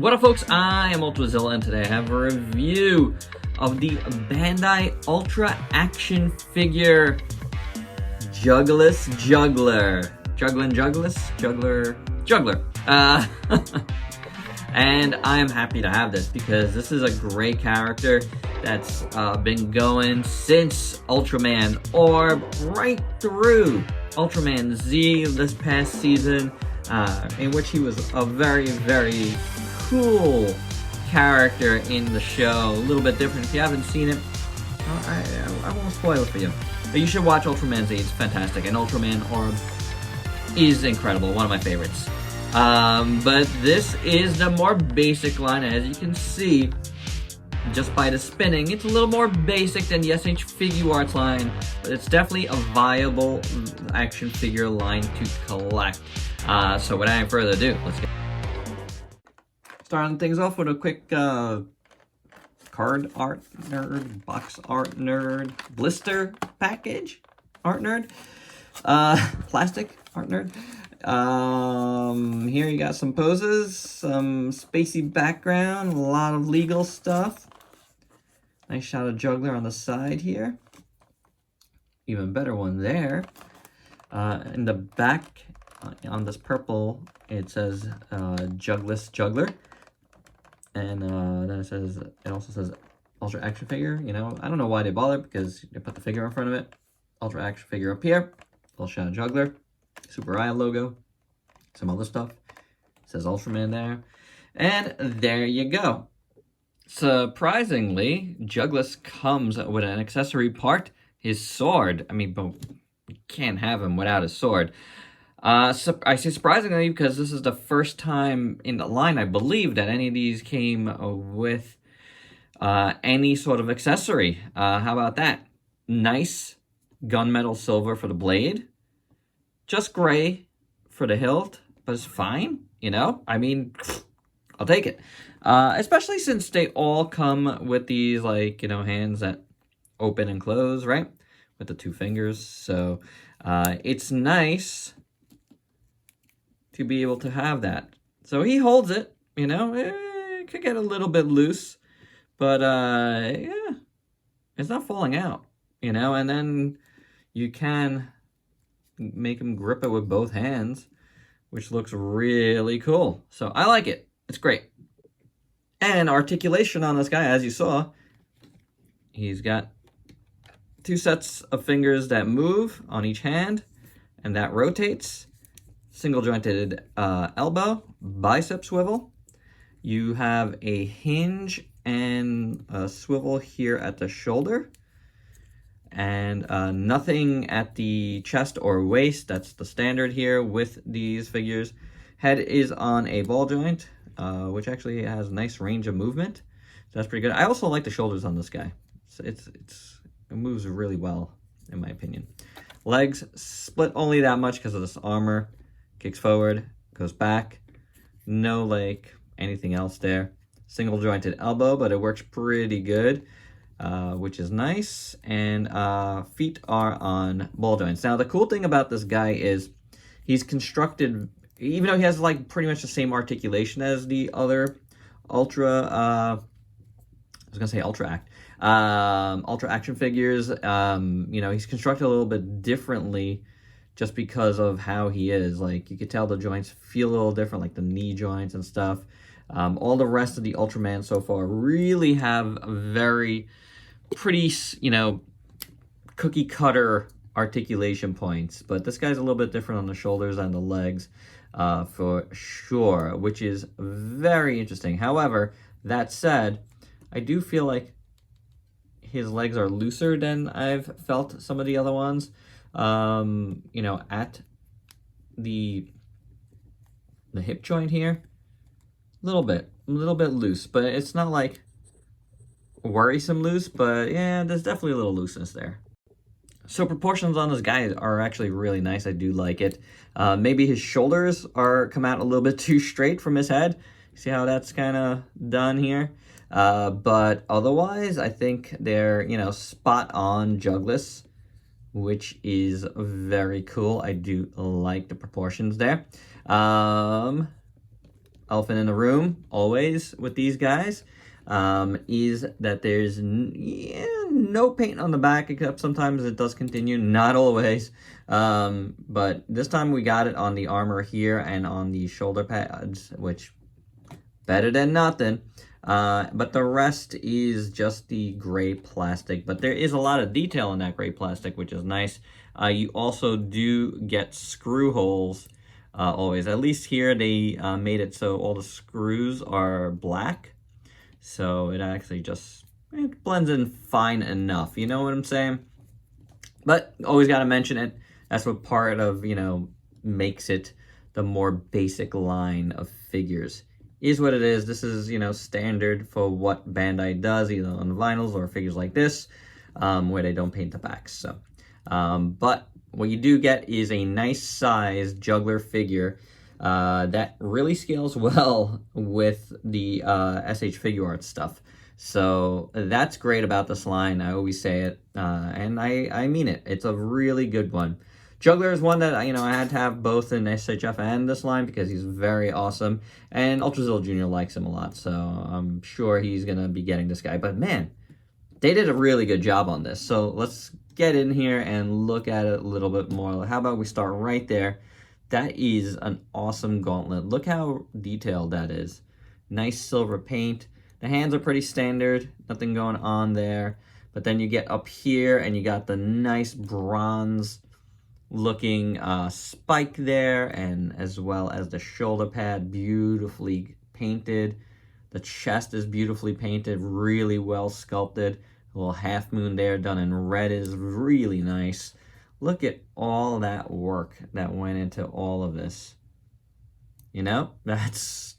What up, folks? I am Ultrazilla, and today I have a review of the Bandai Ultra action figure Jugglus Juggler. Juggler. And I am happy to have this because this is a great character that's been going since Ultraman Orb right through Ultraman Z this past season, in which he was a very, very cool character in the show. A little bit different. If you haven't seen it, I won't spoil it for you. But you should watch Ultraman Z. It's fantastic. And Ultraman Orb is incredible. One of my favorites. But this is the more basic line. As you can see, just by the spinning, it's a little more basic than the SH Figuarts line, but it's definitely a viable action figure line to collect. So without further ado, let's get starting things off with a quick card art nerd, box art nerd, blister package art nerd, plastic art nerd. Here you got some poses, some spacey background, a lot of legal stuff. Nice shot of Juggler on the side here. Even better one there. In the back, on this purple, it says Jugglus Juggler. And then it also says Ultra action figure. You know, I don't know why they bother, because they put the figure in front of it. Ultra action figure up here. Little shot of Juggler. Super Eye logo. Some other stuff. It says Ultraman there. And there you go. Surprisingly, Jugglus comes with an accessory part, his sword. I mean, but you can't have him without his sword. I say surprisingly because this is the first time in the line, I believe, that any of these came with any sort of accessory. How about that? Nice gunmetal silver for the blade. Just gray for the hilt, but it's fine, you know? I mean, I'll take it. Especially since they all come with these, like, you know, hands that open and close, right? With the two fingers. So it's nice to be able to have that. So he holds it, you know? It could get a little bit loose, but yeah, it's not falling out, you know? And then you can make him grip it with both hands, which looks really cool. So I like it. It's great. And articulation on this guy, as you saw, he's got two sets of fingers that move on each hand, and that rotates. Single jointed elbow, bicep swivel. You have a hinge and a swivel here at the shoulder, and nothing at the chest or waist. That's the standard here with these figures. Head is on a ball joint, which actually has a nice range of movement. So that's pretty good. I also like the shoulders on this guy. It moves really well, in my opinion. Legs split only that much because of this armor. Kicks forward, goes back. No, like, anything else there. Single jointed elbow, but it works pretty good. Which is nice, and feet are on ball joints. Now, the cool thing about this guy is he's constructed, even though he has like pretty much the same articulation as the other Ultra action figures. You know, he's constructed a little bit differently just because of how he is. Like, you could tell the joints feel a little different, like the knee joints and stuff. All the rest of the Ultraman so far really have very pretty, you know, cookie cutter articulation points, but this guy's a little bit different on the shoulders and the legs, for sure, which is very interesting. However, that said, I do feel like his legs are looser than I've felt some of the other ones. You know, at the hip joint here, a little bit loose, but it's not like worrisome loose, but yeah, there's definitely a little looseness there. So proportions on this guy are actually really nice. I do like it. Maybe his shoulders come out a little bit too straight from his head. See how that's kind of done here? But otherwise, I think they're, you know, spot on Jugglus, which is very cool. I do like the proportions there. elephant in the room, always, with these guys, is that there's no paint on the back, except sometimes it does continue, not always. But this time we got it on the armor here and on the shoulder pads, which, better than nothing. But the rest is just the gray plastic. But there is a lot of detail in that gray plastic, which is nice. You also do get screw holes always. At least here they made it so all the screws are black. So it actually just blends in fine enough. You know what I'm saying? But always got to mention it. That's what part of, you know, makes it the more basic line of figures. Is what it is. This is, you know, standard for what Bandai does, either on vinyls or figures like this, where they don't paint the backs. So, but what you do get is a nice size juggler figure that really scales well with the SH Figure Art stuff. So that's great about this line. I always say it, and I mean it. It's a really good one. Juggler is one that, you know, I had to have both in SHF and this line because he's very awesome. And Ultrazilla Jr. likes him a lot, so I'm sure he's going to be getting this guy. But man, they did a really good job on this. So let's get in here and look at it a little bit more. How about we start right there? That is an awesome gauntlet. Look how detailed that is. Nice silver paint. The hands are pretty standard. Nothing going on there. But then you get up here and you got the nice bronze looking spike there, and as well as the shoulder pad, beautifully painted. The chest is beautifully painted, really well sculpted. A little half moon there done in red is really nice. Look at all that work that went into all of this. You know, that's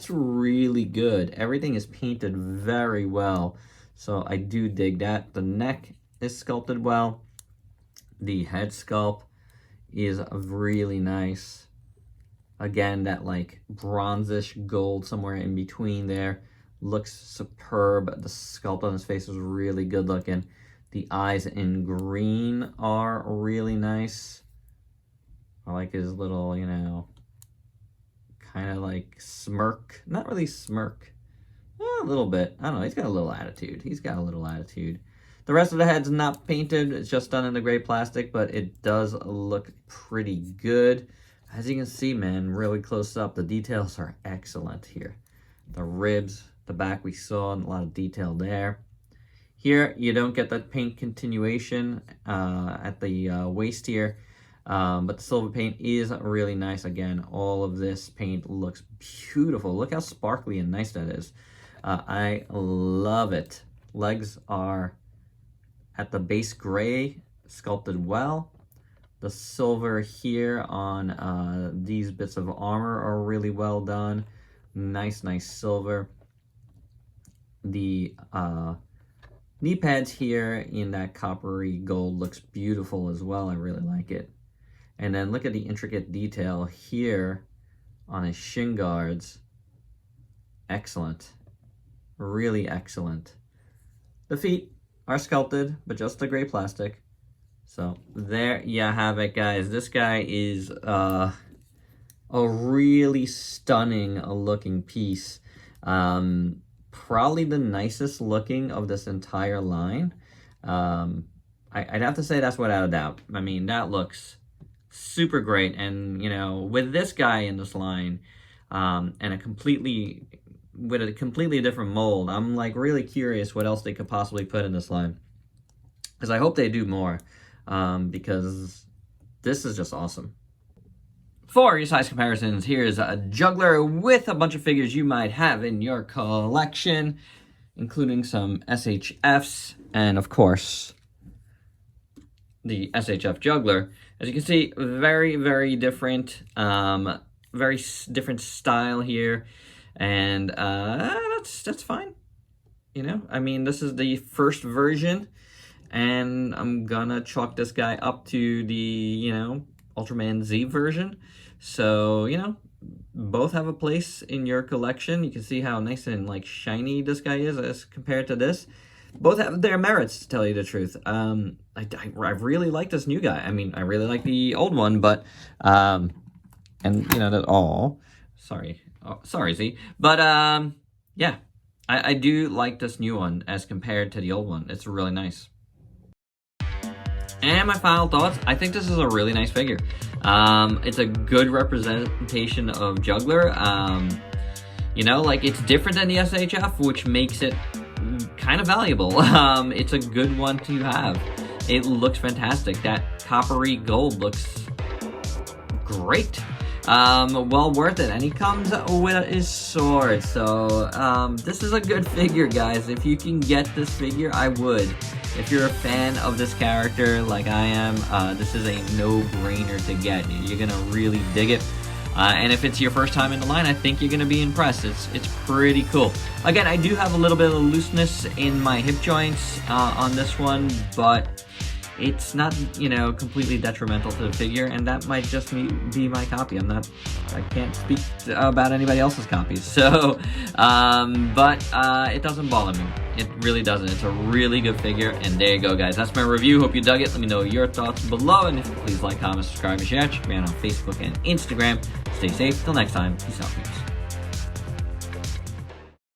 really good. Everything is painted very well, so I do dig that. The neck is sculpted well. The head sculpt is really nice. Again, that like bronzish gold somewhere in between there looks superb. The sculpt on his face is really good looking. The eyes in green are really nice. I like his little, you know, kind of like smirk. Not really smirk. A little bit. I don't know. He's got a little attitude. He's got a little attitude. The rest of the head's not painted. It's just done in the gray plastic, but it does look pretty good. As you can see, man, really close up, the details are excellent here. The ribs, the back we saw, and a lot of detail there. Here, you don't get that paint continuation at the waist here, but the silver paint is really nice. Again, all of this paint looks beautiful. Look how sparkly and nice that is. I love it. Legs are at the base gray, sculpted well. The silver here on these bits of armor are really well done. Nice silver. The knee pads here in that coppery gold looks beautiful as well. I really like it. And then look at the intricate detail here on his shin guards. Excellent. Really excellent. The feet are sculpted, but just the gray plastic. So there you have it, guys. This guy is a really stunning looking piece. Probably the nicest looking of this entire line. I'd have to say that's without a doubt. I mean, that looks super great. And, you know, with this guy in this line, and with a completely different mold, I'm like really curious what else they could possibly put in this line, because I hope they do more, because this is just awesome. For your size comparisons, here's a Juggler with a bunch of figures you might have in your collection, including some SHFs and, of course, the SHF Juggler. As you can see, very different, very different style here. And that's fine. You know, I mean, this is the first version, and I'm gonna chalk this guy up to the, you know, Ultraman Z version. So, you know, both have a place in your collection. You can see how nice and like shiny this guy is as compared to this. Both have their merits, to tell you the truth. I really like this new guy. I mean, I really like the old one, but and you know that all. Sorry. Oh, sorry, Z. But, yeah. I do like this new one as compared to the old one. It's really nice. And my final thoughts, I think this is a really nice figure. It's a good representation of Juggler. You know, like, it's different than the SHF, which makes it kind of valuable. It's a good one to have. It looks fantastic. That coppery gold looks great. Well worth it, and he comes with his sword, so this is a good figure, guys. If you can get this figure, I would. If you're a fan of this character like I am, this is a no-brainer to get. You're gonna really dig it. And if it's your first time in the line, I think you're gonna be impressed. It's pretty cool. Again, I do have a little bit of looseness in my hip joints on this one, but it's not, you know, completely detrimental to the figure, and that might just be my copy. I can't speak about anybody else's copies, so, but it doesn't bother me. It really doesn't. It's a really good figure, and there you go, guys. That's my review. Hope you dug it. Let me know your thoughts below, and if you please like, comment, subscribe, and share. Check me out on Facebook and Instagram. Stay safe. Till next time. Peace out, peeps.